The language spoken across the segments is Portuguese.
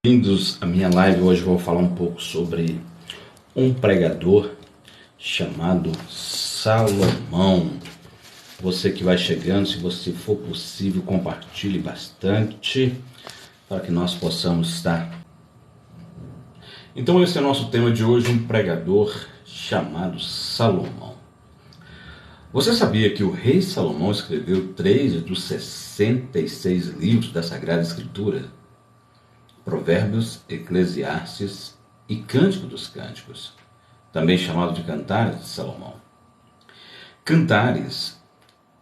Bem-vindos à minha live. Hoje eu vou falar um pouco sobre um pregador chamado Salomão. Você que vai chegando, se você for possível, compartilhe bastante para que nós possamos estar. Então esse é o nosso tema de hoje, um pregador chamado Salomão. Você sabia que o rei Salomão escreveu 3 dos 66 livros da Sagrada Escritura? Provérbios, Eclesiastes e Cântico dos Cânticos, também chamado de Cantares de Salomão. Cantares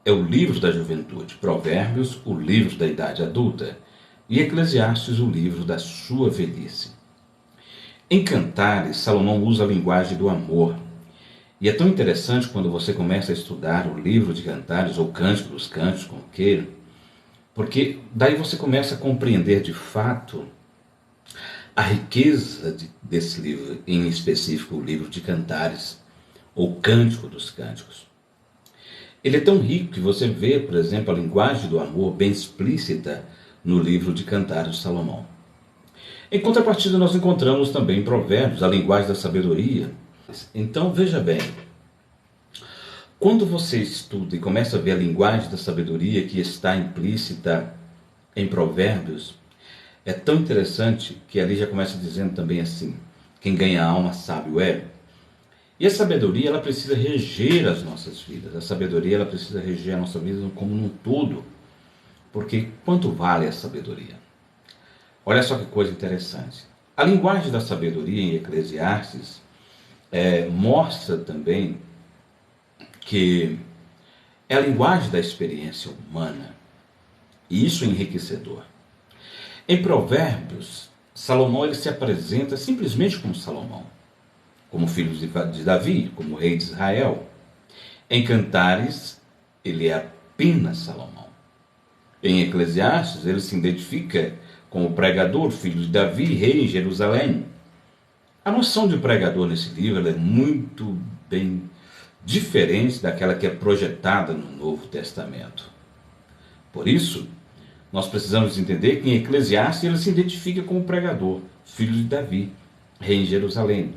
é o livro da juventude, Provérbios, o livro da idade adulta, e Eclesiastes, o livro da sua velhice. Em Cantares, Salomão usa a linguagem do amor, e é tão interessante quando você começa a estudar o livro de Cantares, ou Cântico dos Cânticos, como queira, porque daí você começa a compreender de fato a riqueza desse livro, em específico o livro de Cantares, ou Cântico dos Cânticos. Ele é tão rico que você vê, por exemplo, a linguagem do amor bem explícita no livro de Cantares de Salomão. Em contrapartida, nós encontramos também em Provérbios a linguagem da sabedoria. Então, veja bem, quando você estuda e começa a ver a linguagem da sabedoria que está implícita em Provérbios, é tão interessante que ali já começa dizendo também assim: quem ganha a alma sábio é. E a sabedoria, ela precisa reger as nossas vidas. A sabedoria, ela precisa reger a nossa vida como num todo. Porque quanto vale a sabedoria? Olha só que coisa interessante. A linguagem da sabedoria em Eclesiastes mostra também que é a linguagem da experiência humana. E isso é enriquecedor. Em Provérbios, Salomão ele se apresenta simplesmente como Salomão, como filho de Davi, como rei de Israel. Em Cantares, ele é apenas Salomão. Em Eclesiastes, ele se identifica como pregador, filho de Davi, rei em Jerusalém. A noção de pregador nesse livro é muito bem diferente daquela que é projetada no Novo Testamento. Por isso, nós precisamos entender que em Eclesiastes ele se identifica como pregador, filho de Davi, rei em Jerusalém.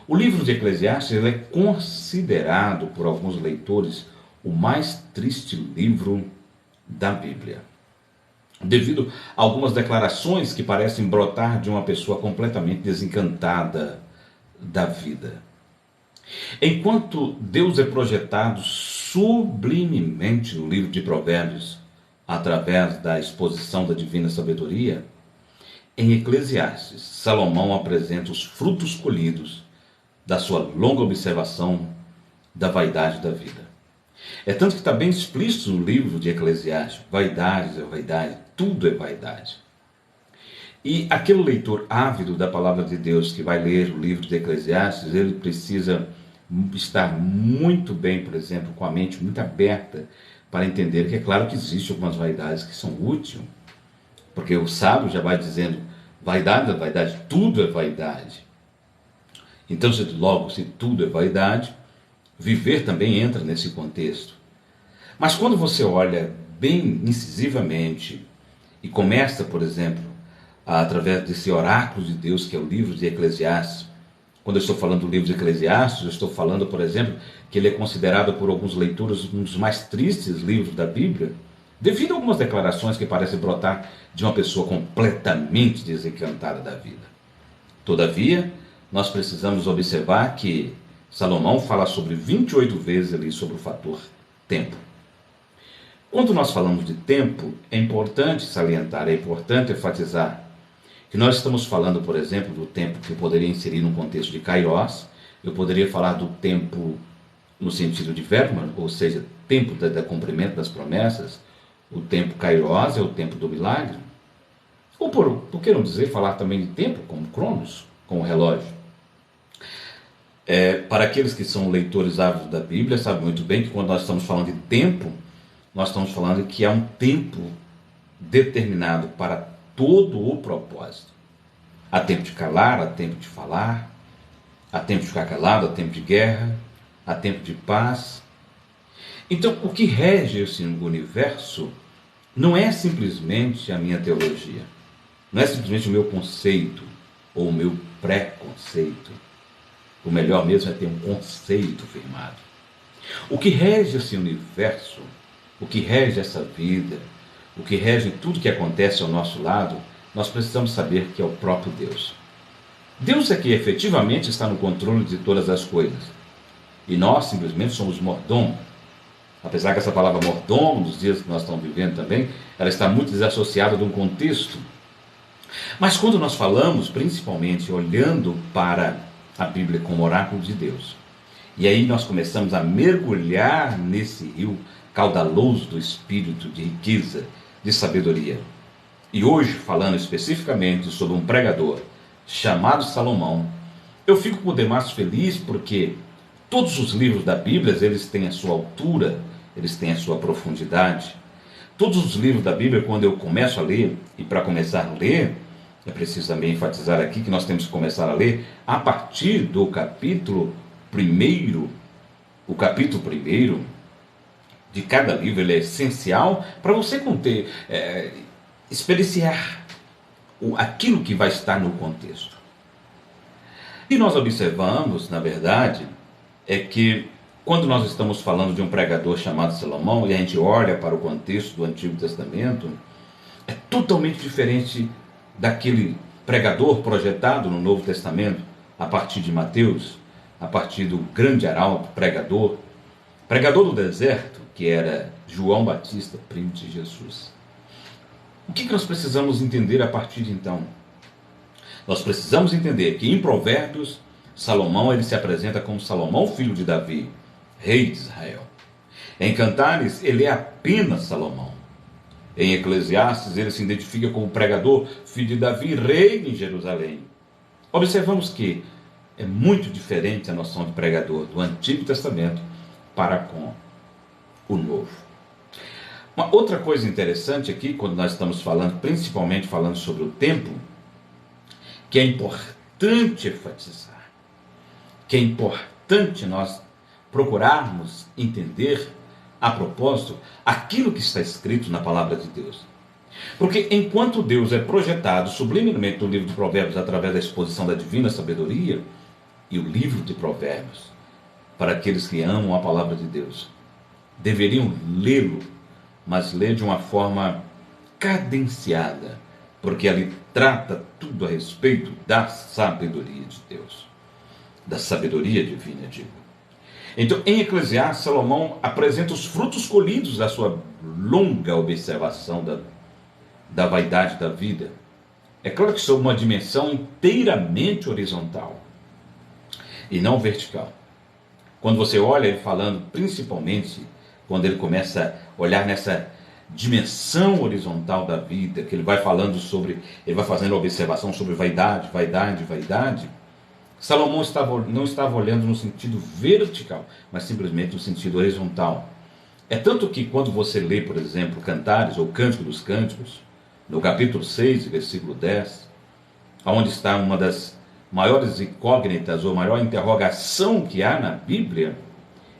O livro de Eclesiastes ele é considerado por alguns leitores o mais triste livro da Bíblia, devido a algumas declarações que parecem brotar de uma pessoa completamente desencantada da vida. Enquanto Deus é projetado sublimemente no livro de Provérbios, através da exposição da divina sabedoria, em Eclesiastes, Salomão apresenta os frutos colhidos da sua longa observação da vaidade da vida. É tanto que está bem explícito no livro de Eclesiastes: vaidade é vaidade, tudo é vaidade. E aquele leitor ávido da palavra de Deus que vai ler o livro de Eclesiastes, ele precisa estar muito bem, por exemplo, com a mente muito aberta, para entender que é claro que existem algumas vaidades que são úteis, porque o sábio já vai dizendo: vaidade é vaidade, tudo é vaidade. Então, se tudo é vaidade, viver também entra nesse contexto. Mas quando você olha bem incisivamente e começa, por exemplo, através desse oráculo de Deus que é o livro de Eclesiastes, quando eu estou falando do livro de Eclesiastes, eu estou falando, por exemplo, que ele é considerado por alguns leitores um dos mais tristes livros da Bíblia, devido a algumas declarações que parecem brotar de uma pessoa completamente desencantada da vida. Todavia, nós precisamos observar que Salomão fala sobre 28 vezes ali sobre o fator tempo. Quando nós falamos de tempo, é importante salientar, é importante enfatizar que nós estamos falando, por exemplo, do tempo que eu poderia inserir no contexto de Kairos. Eu poderia falar do tempo no sentido de Verman, ou seja, tempo do cumprimento das promessas. O tempo Kairos é o tempo do milagre. Ou por que não dizer, falar também de tempo, como Cronos, como relógio. Para aqueles que são leitores ávidos da Bíblia, sabem muito bem que quando nós estamos falando de tempo, nós estamos falando que há um tempo determinado para todo o propósito. Há tempo de calar, há tempo de falar, há tempo de ficar calado, há tempo de guerra, há tempo de paz. Então, o que rege esse universo não é simplesmente a minha teologia. Não é simplesmente o meu conceito ou o meu preconceito. O melhor mesmo é ter um conceito firmado. O que rege esse universo, o que rege essa vida, o que rege tudo que acontece ao nosso lado, nós precisamos saber que é o próprio Deus. Deus é que efetivamente está no controle de todas as coisas. E nós simplesmente somos mordomos. Apesar que essa palavra mordomo, nos dias que nós estamos vivendo também, ela está muito desassociada de um contexto. Mas quando nós falamos, principalmente olhando para a Bíblia como oráculo de Deus, e aí nós começamos a mergulhar nesse rio caudaloso do Espírito, de riqueza, de sabedoria. E hoje, falando especificamente sobre um pregador chamado Salomão, eu fico por demais feliz porque todos os livros da Bíblia, eles têm a sua altura, eles têm a sua profundidade. Todos os livros da Bíblia, quando eu começo a ler, e para começar a ler, é preciso também enfatizar aqui que nós temos que começar a ler a partir do capítulo 1. O capítulo 1 de cada livro, ele é essencial para você experienciar aquilo que vai estar no contexto. E nós observamos, na verdade, é que quando nós estamos falando de um pregador chamado Salomão e a gente olha para o contexto do Antigo Testamento, é totalmente diferente daquele pregador projetado no Novo Testamento, a partir de Mateus, a partir do grande arauto, pregador do deserto, que era João Batista, primo de Jesus. O que nós precisamos entender a partir de então? Nós precisamos entender que em Provérbios, Salomão ele se apresenta como Salomão, filho de Davi, rei de Israel. Em Cantares, ele é apenas Salomão. Em Eclesiastes, ele se identifica como pregador, filho de Davi, rei em Jerusalém. Observamos que é muito diferente a noção de pregador do Antigo Testamento para com o Novo. Uma outra coisa interessante aqui, quando nós estamos falando, principalmente falando sobre o tempo, que é importante enfatizar, que é importante nós procurarmos entender a propósito aquilo que está escrito na palavra de Deus. Porque enquanto Deus é projetado sublimemente no livro de Provérbios através da exposição da divina sabedoria, e o livro de Provérbios, para aqueles que amam a palavra de Deus, deveriam lê-lo, mas ler de uma forma cadenciada, porque ali trata tudo a respeito da sabedoria de Deus, da sabedoria divina, digo. Então, em Eclesiastes, Salomão apresenta os frutos colhidos da sua longa observação da vaidade da vida. É claro que sob uma dimensão inteiramente horizontal e não vertical. Quando você olha ele falando, principalmente quando ele começa a olhar nessa dimensão horizontal da vida, que ele vai falando sobre, ele vai fazendo observação sobre vaidade, Salomão não estava olhando no sentido vertical, mas simplesmente no sentido horizontal. É tanto que quando você lê, por exemplo, Cantares ou Cântico dos Cânticos, no capítulo 6, versículo 10, onde está uma das maiores incógnitas ou maior interrogação que há na Bíblia,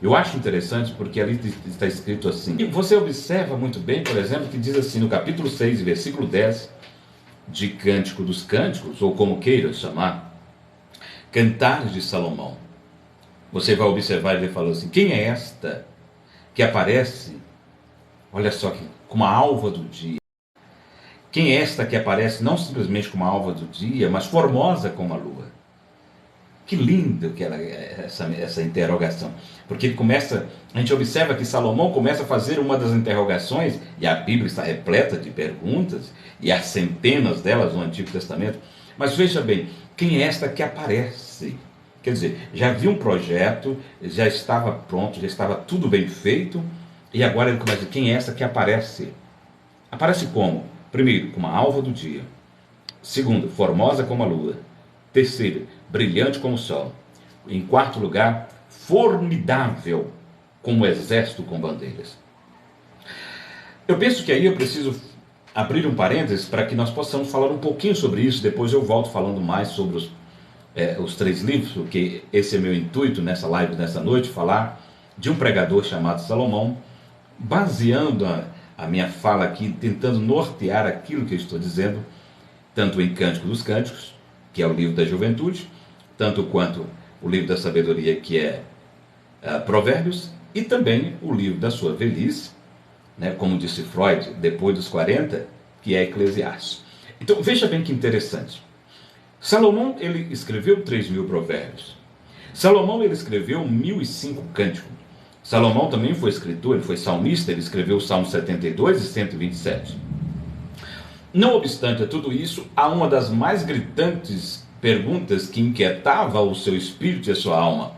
eu acho interessante porque ali está escrito assim. E você observa muito bem, por exemplo, que diz assim no capítulo 6, versículo 10, de Cântico dos Cânticos, ou como queira chamar, Cantares de Salomão. Você vai observar, ele falou assim, quem é esta que aparece, olha só, como a alva do dia? Quem é esta que aparece não simplesmente como a alva do dia, mas formosa como a lua? Que lindo que essa interrogação. Porque ele começa, a gente observa que Salomão começa a fazer uma das interrogações, e a Bíblia está repleta de perguntas, e há centenas delas no Antigo Testamento. Mas veja bem, quem é esta que aparece? Quer dizer, já havia um projeto, já estava pronto, já estava tudo bem feito, e agora ele começa a dizer, quem é esta que aparece? Aparece como? Primeiro, como a alva do dia. Segundo, formosa como a lua. Terceiro, brilhante como o sol. Em quarto lugar, formidável como o exército com bandeiras. Eu penso que aí eu preciso abrir um parênteses para que nós possamos falar um pouquinho sobre isso. Depois eu volto falando mais sobre os 3 livros, porque esse é meu intuito nessa live, nessa noite, falar de um pregador chamado Salomão, baseando a minha fala aqui, tentando nortear aquilo que eu estou dizendo, tanto em Cântico dos Cânticos, que é o livro da juventude, tanto quanto o livro da sabedoria, que é Provérbios, e também o livro da sua velhice, né, como disse Freud, depois dos 40, que é Eclesiastes. Então veja bem que interessante. Salomão, ele escreveu 3.000 provérbios. Salomão, ele escreveu 1.005 cânticos. Salomão também foi escritor, ele foi salmista, ele escreveu o Salmo 72 e 127. Não obstante a tudo isso, há uma das mais gritantes perguntas que inquietava o seu espírito e a sua alma.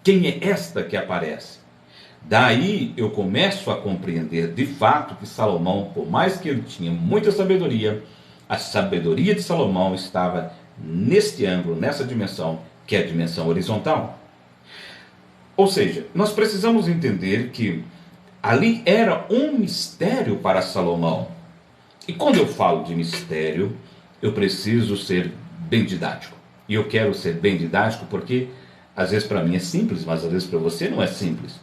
Quem é esta que aparece? Daí eu começo a compreender de fato que Salomão, por mais que ele tinha muita sabedoria, a sabedoria de Salomão estava neste ângulo, nessa dimensão, que é a dimensão horizontal. Ou seja, nós precisamos entender que ali era um mistério para Salomão. E quando eu falo de mistério, eu preciso ser bem didático. E eu quero ser bem didático porque às vezes para mim é simples, mas às vezes para você não é simples.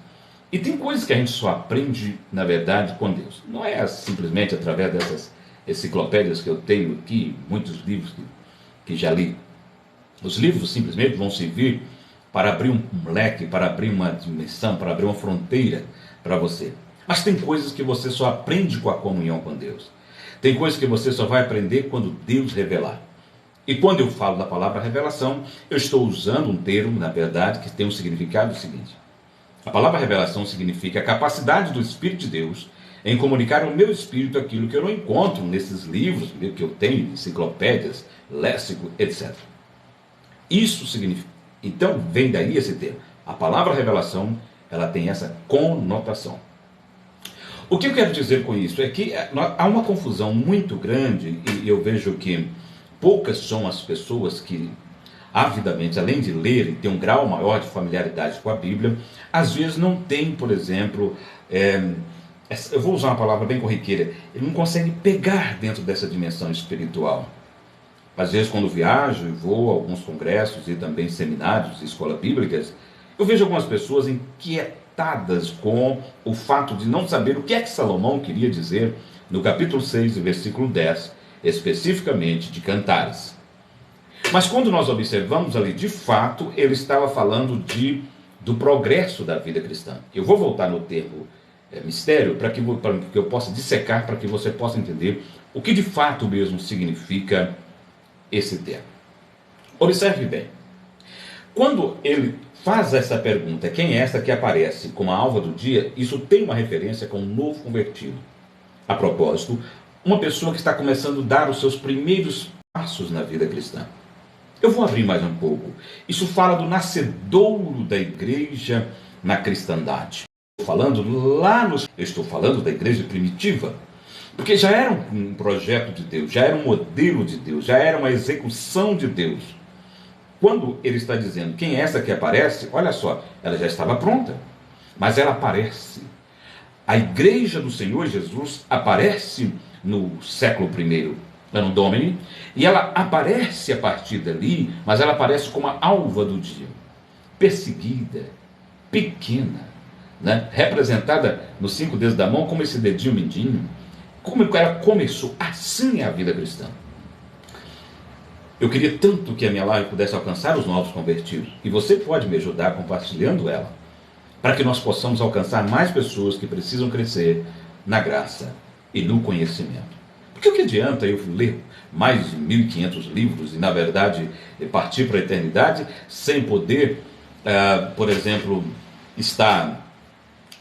E tem coisas que a gente só aprende, na verdade, com Deus. Não é simplesmente através dessas enciclopédias que eu tenho aqui, muitos livros que já li. Os livros simplesmente vão servir para abrir um leque, para abrir uma dimensão, para abrir uma fronteira para você. Mas tem coisas que você só aprende com a comunhão com Deus. Tem coisas que você só vai aprender quando Deus revelar. E quando eu falo da palavra revelação, eu estou usando um termo, na verdade, que tem um significado seguinte. A palavra revelação significa a capacidade do Espírito de Deus em comunicar ao meu espírito aquilo que eu não encontro nesses livros que eu tenho, enciclopédias, léxico, etc. Isso significa. Então, vem daí esse termo. A palavra revelação, ela tem essa conotação. O que eu quero dizer com isso é que há uma confusão muito grande, e eu vejo que poucas são as pessoas que, avidamente, além de ler e ter um grau maior de familiaridade com a Bíblia, às vezes não tem, por exemplo, eu vou usar uma palavra bem corriqueira, ele não consegue pegar dentro dessa dimensão espiritual. Às vezes, quando viajo e vou a alguns congressos e também seminários e escolas bíblicas, eu vejo algumas pessoas inquietadas com o fato de não saber o que é que Salomão queria dizer no capítulo 6, versículo 10, especificamente de Cantares. Mas quando nós observamos ali, de fato, ele estava falando do progresso da vida cristã. Eu vou voltar no termo mistério para que eu possa dissecar, para que você possa entender o que de fato mesmo significa esse termo. Observe bem. Quando ele faz essa pergunta, quem é esta que aparece como a alva do dia, isso tem uma referência com um novo convertido. A propósito, uma pessoa que está começando a dar os seus primeiros passos na vida cristã. Eu vou abrir mais um pouco. Isso fala do nascedouro da igreja na cristandade. Eu estou falando da igreja primitiva, porque já era um projeto de Deus, já era um modelo de Deus, já era uma execução de Deus. Quando ele está dizendo quem é essa que aparece, olha só, ela já estava pronta, mas ela aparece. A igreja do Senhor Jesus aparece no século I, Anno Domini, e ela aparece a partir dali, mas ela aparece como a alva do dia, perseguida, pequena, né? Representada nos 5 dedos da mão como esse dedinho mindinho. Como ela começou, assim é a vida cristã. Eu queria tanto que a minha live pudesse alcançar os novos convertidos, e você pode me ajudar compartilhando ela, para que nós possamos alcançar mais pessoas que precisam crescer na graça e no conhecimento. Porque o que adianta eu ler mais de 1.500 livros e, na verdade, partir para a eternidade sem poder, por exemplo, estar...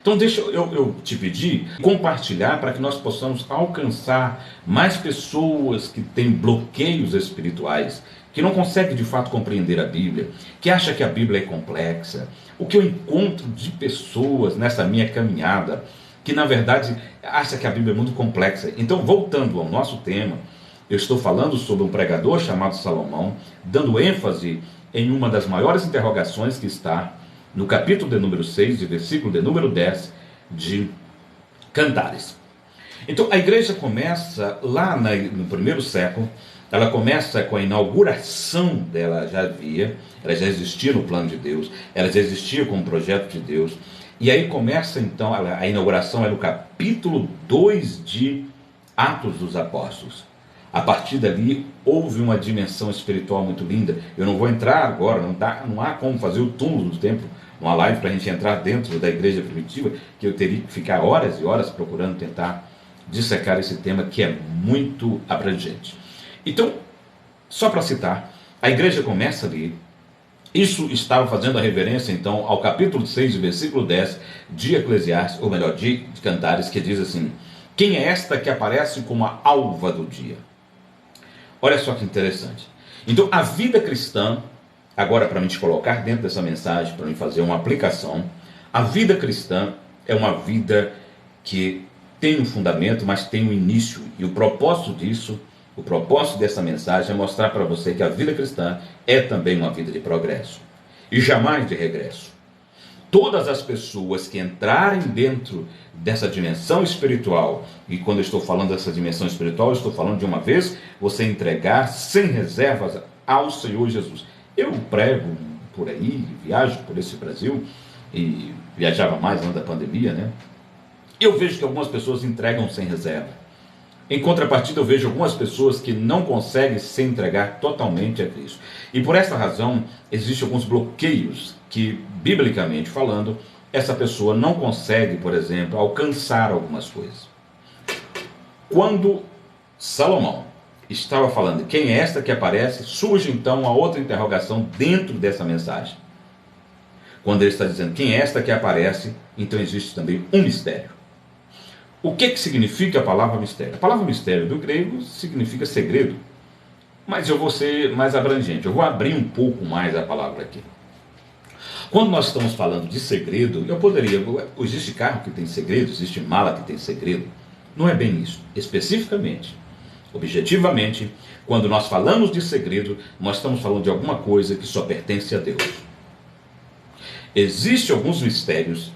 Então deixa eu te pedir, compartilhar para que nós possamos alcançar mais pessoas que têm bloqueios espirituais, que não conseguem de fato compreender a Bíblia, que acham que a Bíblia é complexa. O que eu encontro de pessoas nessa minha caminhada, que na verdade acham que a Bíblia é muito complexa. Então, voltando ao nosso tema, eu estou falando sobre um pregador chamado Salomão, dando ênfase em uma das maiores interrogações que está no capítulo de número 6, de versículo de número 10, de Cantares. Então, a igreja começa lá no primeiro século, ela começa com a inauguração dela, ela já existia no plano de Deus, ela já existia como projeto de Deus, e aí começa então, a inauguração é no capítulo 2 de Atos dos Apóstolos, A partir dali, houve uma dimensão espiritual muito linda. Eu não vou entrar agora, não há como fazer o túmulo do templo, uma live para a gente entrar dentro da igreja primitiva, que eu teria que ficar horas e horas procurando tentar dissecar esse tema, que é muito abrangente. Então, só para citar, a igreja começa ali. Isso estava fazendo a reverência, então, ao capítulo 6, versículo 10 de Eclesiastes, ou melhor, de Cantares, que diz assim: quem é esta que aparece como a alva do dia? Olha só que interessante. Então, a vida cristã, agora para me te colocar dentro dessa mensagem, para me fazer uma aplicação, a vida cristã é uma vida que tem um fundamento, mas tem um início. E o propósito disso, o propósito dessa mensagem é mostrar para você que a vida cristã é também uma vida de progresso e jamais de regresso. Todas as pessoas que entrarem dentro dessa dimensão espiritual, e quando eu estou falando dessa dimensão espiritual, eu estou falando de uma vez você entregar sem reservas ao Senhor Jesus. Eu prego por aí, viajo por esse Brasil, e viajava mais antes da pandemia, né? Eu vejo que algumas pessoas entregam sem reserva. Em contrapartida, eu vejo algumas pessoas que não conseguem se entregar totalmente a Cristo. E por essa razão, existem alguns bloqueios que, biblicamente falando, essa pessoa não consegue, por exemplo, alcançar algumas coisas. Quando Salomão estava falando quem é esta que aparece, surge então uma outra interrogação dentro dessa mensagem. Quando ele está dizendo quem é esta que aparece, então existe também um mistério. O que significa a palavra mistério? A palavra mistério do grego significa segredo. Mas eu vou ser mais abrangente, eu vou abrir um pouco mais a palavra aqui. Quando nós estamos falando de segredo, existe carro que tem segredo, existe mala que tem segredo. Não é bem isso. Especificamente, objetivamente, quando nós falamos de segredo, nós estamos falando de alguma coisa que só pertence a Deus. Existem alguns mistérios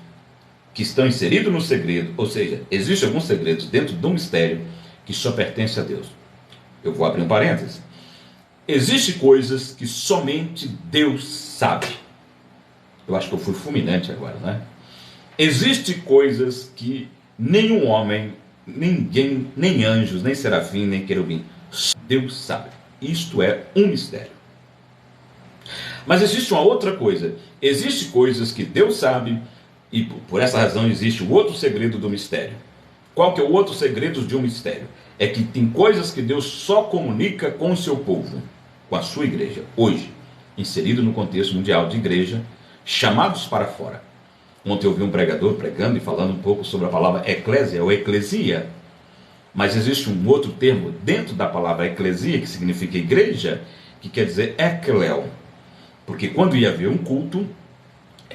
que estão inseridos no segredo, ou seja, existem alguns segredos dentro de um mistério que só pertence a Deus. Eu vou abrir um parênteses. Existem coisas que somente Deus sabe. Eu acho que eu fui fulminante agora, né? Existem coisas que nenhum homem, ninguém, nem anjos, nem serafim, nem querubim, Deus sabe. Isto é um mistério. Mas existe uma outra coisa. Existem coisas que Deus sabe e por essa razão existe o outro segredo do mistério. Qual que é o outro segredo de um mistério? É que tem coisas que Deus só comunica com o seu povo, com a sua igreja, hoje, inserido no contexto mundial de igreja, chamados para fora. Ontem eu vi um pregador pregando e falando um pouco sobre a palavra eclésia ou eclesia, mas existe um outro termo dentro da palavra eclesia, que significa igreja, que quer dizer ekleo, porque quando ia haver um culto,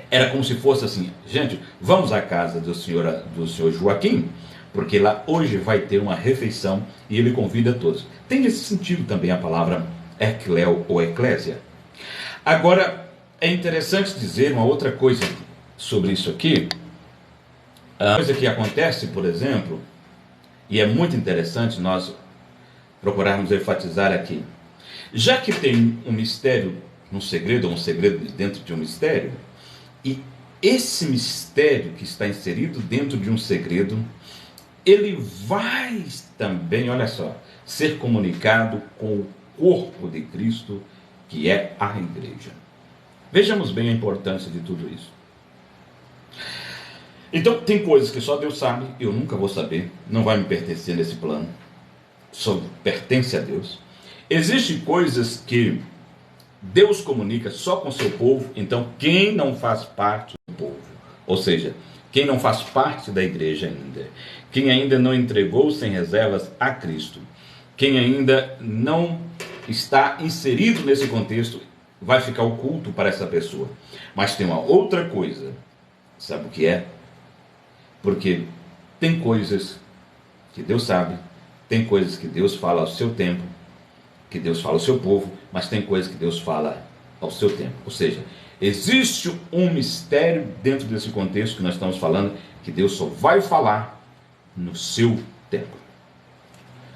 era como se fosse assim: gente, vamos à casa do senhor Joaquim, porque lá hoje vai ter uma refeição e ele convida todos. Tem nesse sentido também a palavra ekleo ou eclésia. Agora, é interessante dizer uma outra coisa sobre isso aqui. A coisa que acontece, por exemplo, e é muito interessante nós procurarmos enfatizar aqui. Já que tem um mistério num segredo, ou um segredo dentro de um mistério, e esse mistério que está inserido dentro de um segredo, ele vai também, olha só, ser comunicado com o corpo de Cristo, que é a igreja. Vejamos bem a importância de tudo isso. Então, tem coisas que só Deus sabe, eu nunca vou saber, não vai me pertencer nesse plano, só pertence a Deus. Existem coisas que Deus comunica só com o seu povo, então quem não faz parte do povo, ou seja, quem não faz parte da igreja ainda, quem ainda não entregou sem reservas a Cristo, quem ainda não está inserido nesse contexto, vai ficar oculto para essa pessoa. Mas tem uma outra coisa, sabe o que é? Porque tem coisas que Deus sabe, tem coisas que Deus fala ao seu tempo, que Deus fala ao seu povo, mas tem coisas que Deus fala ao seu tempo. Ou seja, existe um mistério dentro desse contexto que nós estamos falando, que Deus só vai falar no seu tempo.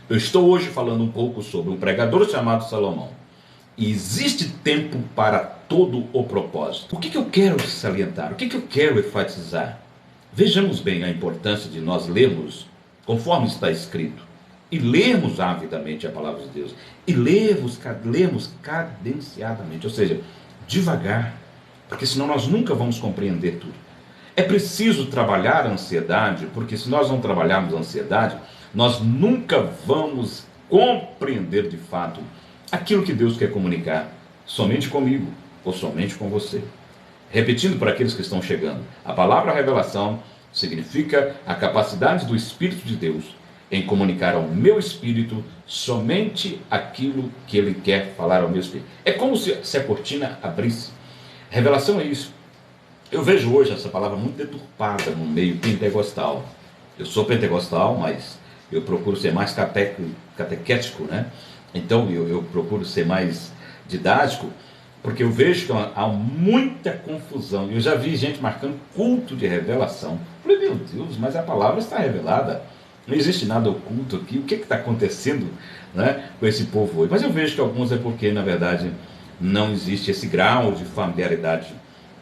Eu estou hoje falando um pouco sobre um pregador chamado Salomão. E existe tempo para todo o propósito. O que eu quero salientar? O que eu quero enfatizar? Vejamos bem a importância de nós lermos conforme está escrito. e lermos avidamente a palavra de Deus, e lermos cadenciadamente, ou seja, devagar, porque senão nós nunca vamos compreender tudo. É preciso trabalhar a ansiedade, porque se nós não trabalharmos a ansiedade, nós nunca vamos compreender de fato aquilo que Deus quer comunicar, somente comigo ou somente com você. Repetindo para aqueles que estão chegando, a palavra revelação significa a capacidade do Espírito de Deus em comunicar ao meu espírito somente aquilo que ele quer falar ao meu espírito. É como se a cortina abrisse. Revelação é isso. Eu vejo hoje essa palavra muito deturpada no meio pentecostal. Eu sou pentecostal, mas eu procuro ser mais catequético, né? Então eu procuro ser mais didático, porque eu vejo que há muita confusão. Eu já vi gente marcando culto de revelação. Eu falei, meu Deus, mas a palavra está revelada. Não existe nada oculto aqui. O que está acontecendo, né, com esse povo hoje? Mas eu vejo que alguns é porque, na verdade, não existe esse grau de familiaridade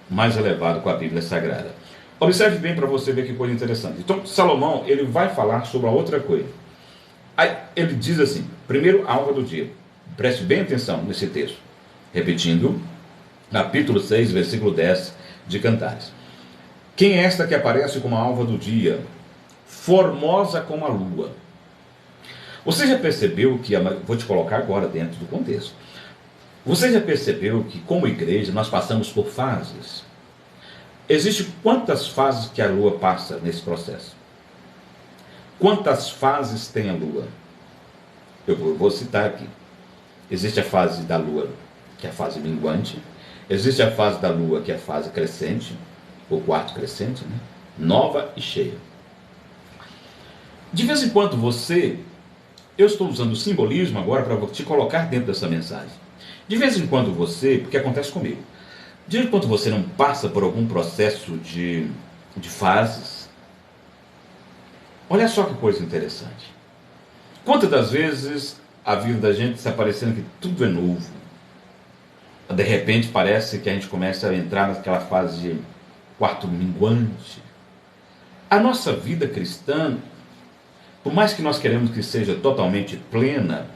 mais elevado com a Bíblia Sagrada. Observe bem para você ver que coisa interessante. Então, Salomão, ele vai falar sobre a outra coisa. Aí, ele diz assim, primeiro, a alva do dia. Preste bem atenção nesse texto. Repetindo, capítulo 6, versículo 10 de Cantares. Quem é esta que aparece como a alva do dia, formosa como a lua? Você já percebeu que, vou te colocar agora dentro do contexto, você já percebeu que como igreja nós passamos por fases? Existem quantas fases que a lua passa nesse processo? Quantas fases tem a lua? Eu vou citar aqui. Existe a fase da lua, que é a fase minguante. Existe a fase da lua, que é a fase crescente, ou quarto crescente, né? Nova e cheia. De vez em quando eu estou usando o simbolismo agora para te colocar dentro dessa mensagem. De vez em quando porque acontece comigo, de vez em quando você não passa por algum processo de fases, olha só que coisa interessante. Quantas das vezes a vida da gente está parecendo que tudo é novo, de repente parece que a gente começa a entrar naquela fase de quarto minguante. A nossa vida cristã, por mais que nós queremos que seja totalmente plena,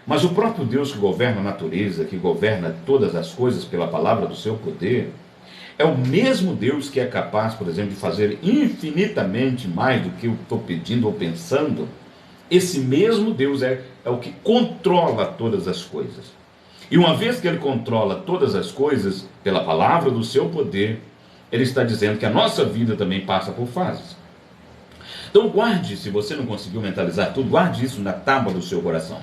mas o próprio Deus que governa a natureza, que governa todas as coisas pela palavra do seu poder, é o mesmo Deus que é capaz, por exemplo, de fazer infinitamente mais do que eu estou pedindo ou pensando. Esse mesmo Deus é o que controla todas as coisas. E uma vez que ele controla todas as coisas pela palavra do seu poder, ele está dizendo que a nossa vida também passa por fases. Então guarde, se você não conseguiu mentalizar tudo, guarde isso na tábua do seu coração.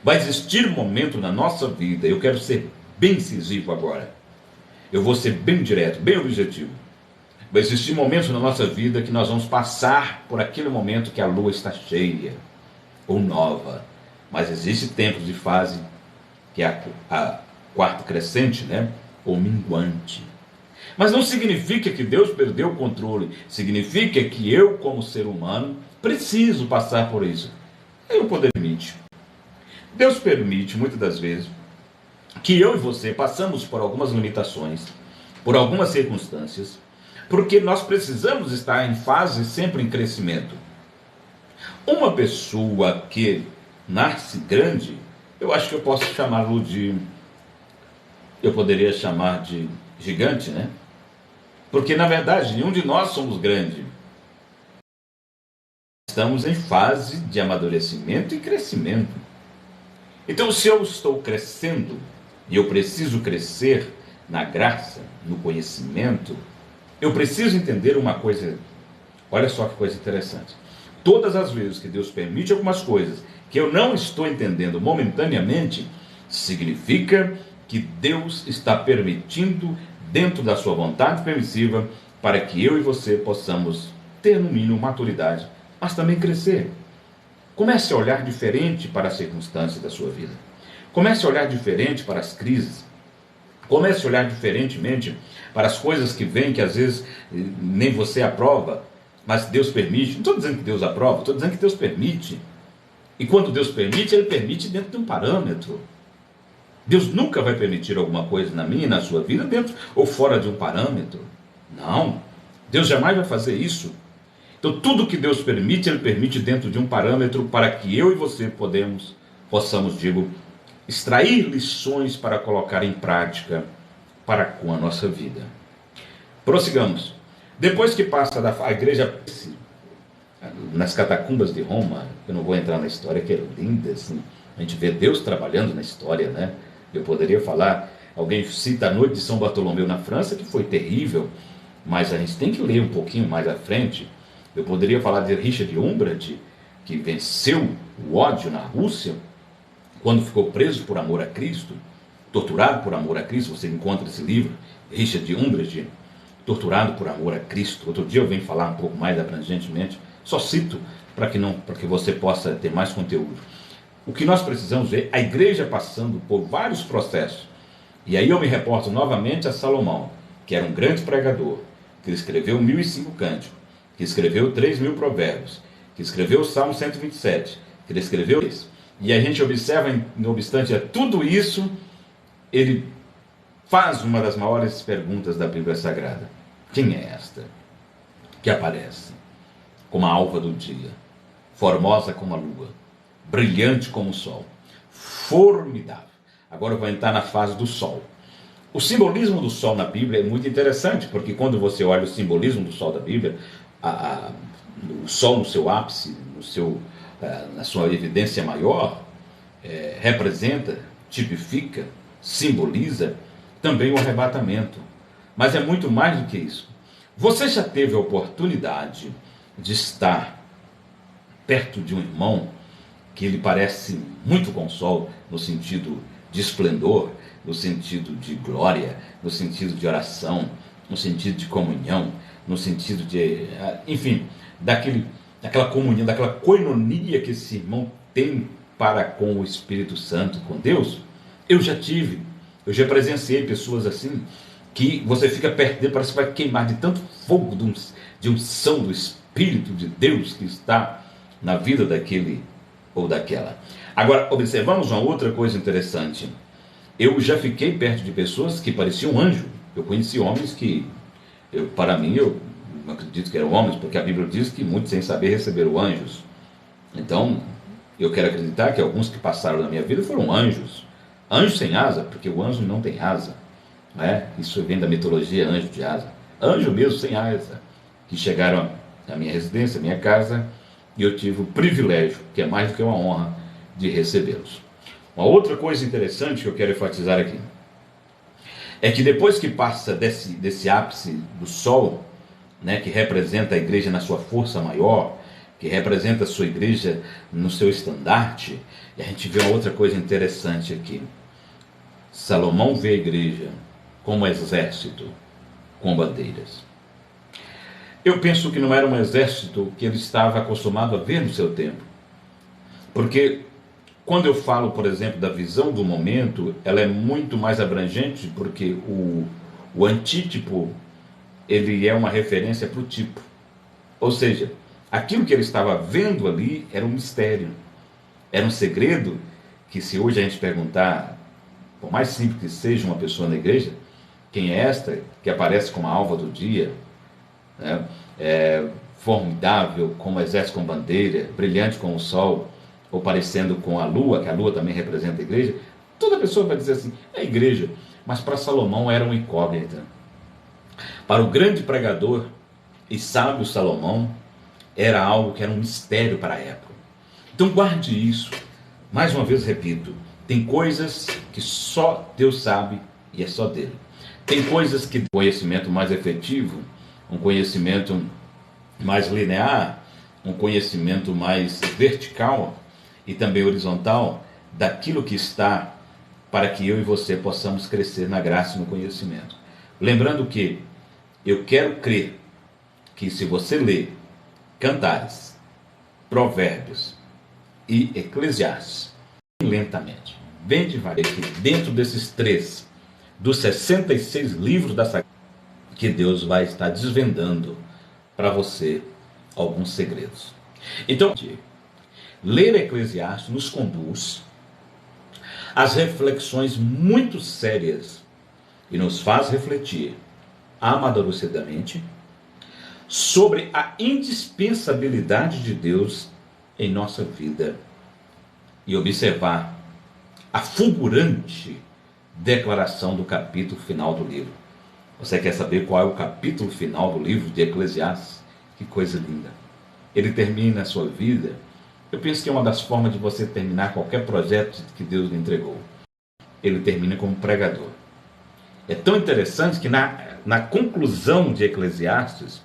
Vai existir um momento na nossa vida, eu quero ser bem incisivo agora, eu vou ser bem direto, bem objetivo. Vai existir momentos na nossa vida que nós vamos passar por aquele momento que a lua está cheia ou nova, mas existe tempos de fase que é a quarto crescente, né? Ou minguante. Mas não significa que Deus perdeu o controle, significa que eu, como ser humano, preciso passar por isso. Ele não permite. Deus permite, muitas das vezes, que eu e você passamos por algumas limitações, por algumas circunstâncias, porque nós precisamos estar em fase sempre em crescimento. Uma pessoa que nasce grande, eu acho que eu posso chamá-lo eu poderia chamar de gigante, né? Porque, na verdade, nenhum de nós somos grande. Estamos em fase de amadurecimento e crescimento. Então, se eu estou crescendo, e eu preciso crescer na graça, no conhecimento, eu preciso entender uma coisa. Olha só que coisa interessante. Todas as vezes que Deus permite algumas coisas que eu não estou entendendo momentaneamente, significa que Deus está permitindo dentro da sua vontade permissiva para que eu e você possamos ter no mínimo maturidade, mas também crescer. Comece a olhar diferente para as circunstâncias da sua vida. Comece a olhar diferente para as crises. Comece a olhar diferentemente para as coisas que vêm, que às vezes nem você aprova, mas Deus permite. Não estou dizendo que Deus aprova, estou dizendo que Deus permite. E quando Deus permite, Ele permite dentro de um parâmetro. Deus nunca vai permitir alguma coisa na minha e na sua vida dentro ou fora de um parâmetro. Não. Deus jamais vai fazer isso. Então tudo que Deus permite, Ele permite dentro de um parâmetro para que eu e você possamos, extrair lições para colocar em prática para com a nossa vida. Prossigamos. Depois que passa a igreja nas catacumbas de Roma, eu não vou entrar na história, que é linda, assim, a gente vê Deus trabalhando na história, né? Eu poderia falar, alguém cita a noite de São Bartolomeu na França, que foi terrível, mas a gente tem que ler um pouquinho mais à frente. Eu poderia falar de Richard Umbrat, que venceu o ódio na Rússia, quando ficou preso por amor a Cristo, torturado por amor a Cristo. Você encontra esse livro, Richard Umbrat, Torturado por Amor a Cristo. Outro dia eu venho falar um pouco mais abrangentemente, só cito para que você possa ter mais conteúdo. O que nós precisamos ver, a igreja passando por vários processos. E aí eu me reporto novamente a Salomão, que era um grande pregador, que escreveu 1005 cânticos, que escreveu 3.000 provérbios, que escreveu o Salmo 127, que ele escreveu isso. E a gente observa, não obstante tudo isso, ele faz uma das maiores perguntas da Bíblia Sagrada. Quem é esta que aparece como a alva do dia, formosa como a lua, brilhante como o sol, formidável? Agora eu vou entrar na fase do sol. O simbolismo do sol na Bíblia é muito interessante, porque quando você olha o simbolismo do sol da Bíblia, o sol no seu ápice, na sua evidência maior, representa, tipifica, simboliza também o arrebatamento. Mas é muito mais do que isso. Você já teve a oportunidade de estar perto de um irmão que ele parece muito com o sol, no sentido de esplendor, no sentido de glória, no sentido de oração, no sentido de comunhão, no sentido de, enfim, daquela comunhão, daquela koinonia que esse irmão tem para com o Espírito Santo, com Deus? Eu já presenciei pessoas assim, que você fica perto dele, parece que vai queimar de tanto fogo de unção do Espírito de Deus que está na vida daquele ou daquela. Agora, observamos uma outra coisa interessante. Eu já fiquei perto de pessoas que pareciam anjo. Eu conheci homens que, para mim, eu não acredito que eram homens, porque a Bíblia diz que muitos sem saber receberam anjos. Então, eu quero acreditar que alguns que passaram na minha vida foram anjos. Anjo sem asa, porque o anjo não tem asa. Isso vem da mitologia, anjo de asa. Anjo mesmo sem asa, que chegaram à minha residência, à minha casa, e eu tive o privilégio, que é mais do que uma honra, de recebê-los. Uma outra coisa interessante que eu quero enfatizar aqui, é que depois que passa desse ápice do sol, que representa a igreja na sua força maior, que representa a sua igreja no seu estandarte, e a gente vê uma outra coisa interessante aqui. Salomão vê a igreja como exército com bandeiras. Eu penso que não era um exército que ele estava acostumado a ver no seu tempo. Porque quando eu falo, por exemplo, da visão do momento, ela é muito mais abrangente, porque o antítipo, ele é uma referência para o tipo. Ou seja, aquilo que ele estava vendo ali era um mistério. Era um segredo que, se hoje a gente perguntar, por mais simples que seja uma pessoa na igreja, quem é esta que aparece como a alva do dia, formidável como exército com bandeira, brilhante como o sol, ou parecendo com a lua, que a lua também representa a igreja, toda pessoa vai dizer assim, é a igreja. Mas para Salomão era uma incógnita. Para o grande pregador e sábio Salomão, era algo que era um mistério para a época. Então guarde isso. Mais uma vez repito, tem coisas que só Deus sabe e é só dele. Tem coisas que conhecimento mais efetivo, um conhecimento mais linear, um conhecimento mais vertical e também horizontal daquilo que está para que eu e você possamos crescer na graça e no conhecimento. Lembrando que eu quero crer que se você ler Cantares, Provérbios e Eclesiastes, lentamente, bem devagar, que dentro desses 3 dos 66 livros da Sagrada, que Deus vai estar desvendando para você alguns segredos. Então, ler Eclesiastes nos conduz às reflexões muito sérias e nos faz refletir amadurecidamente sobre a indispensabilidade de Deus em nossa vida e observar a fulgurante declaração do capítulo final do livro. Você quer saber qual é o capítulo final do livro de Eclesiastes? Que coisa linda! Ele termina a sua vida. Eu penso que é uma das formas de você terminar qualquer projeto que Deus lhe entregou. Ele termina como pregador. É tão interessante que na conclusão de Eclesiastes,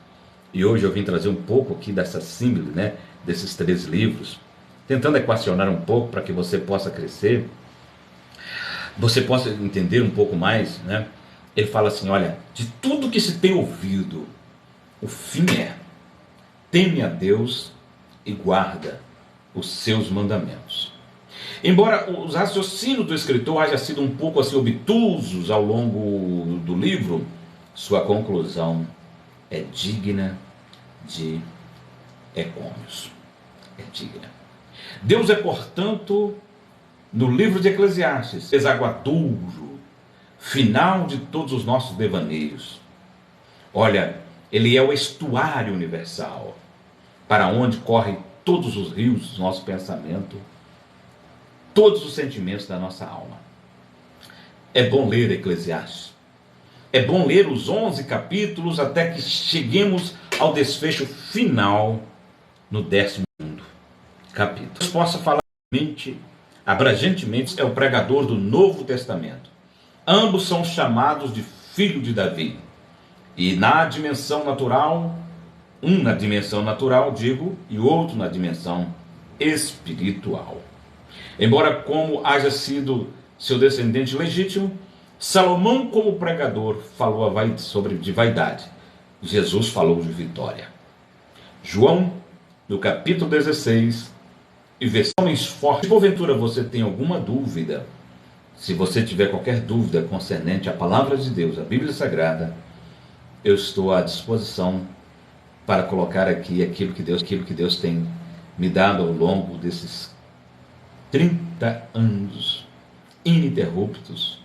e hoje eu vim trazer um pouco aqui dessa símbolo, né, desses 3 livros, tentando equacionar um pouco para que você possa crescer, você possa entender um pouco mais, né? Ele fala assim, olha, de tudo que se tem ouvido, o fim é, teme a Deus e guarda os seus mandamentos. Embora os raciocínios do escritor haja sido um pouco assim obtusos ao longo do livro, sua conclusão é digna de ecômios. É digna. Deus é, portanto, no livro de Eclesiastes, desaguadouro, final de todos os nossos devaneios. Olha, ele é o estuário universal, para onde correm todos os rios do nosso pensamento, todos os sentimentos da nossa alma. É bom ler Eclesiastes. É bom ler os 11 capítulos até que cheguemos ao desfecho final no 10º capítulo. Posso falar abrangentemente, é o pregador do Novo Testamento. Ambos são chamados de filho de Davi. E na dimensão natural, um na dimensão natural, digo, e outro na dimensão espiritual. Embora como haja sido seu descendente legítimo, Salomão como pregador falou de vaidade. Jesus falou de vitória. João, no capítulo 16, e versículos homens fortes. Se porventura você tem alguma dúvida, se você tiver qualquer dúvida concernente à palavra de Deus, à Bíblia Sagrada, eu estou à disposição para colocar aqui aquilo que Deus tem me dado ao longo desses 30 anos ininterruptos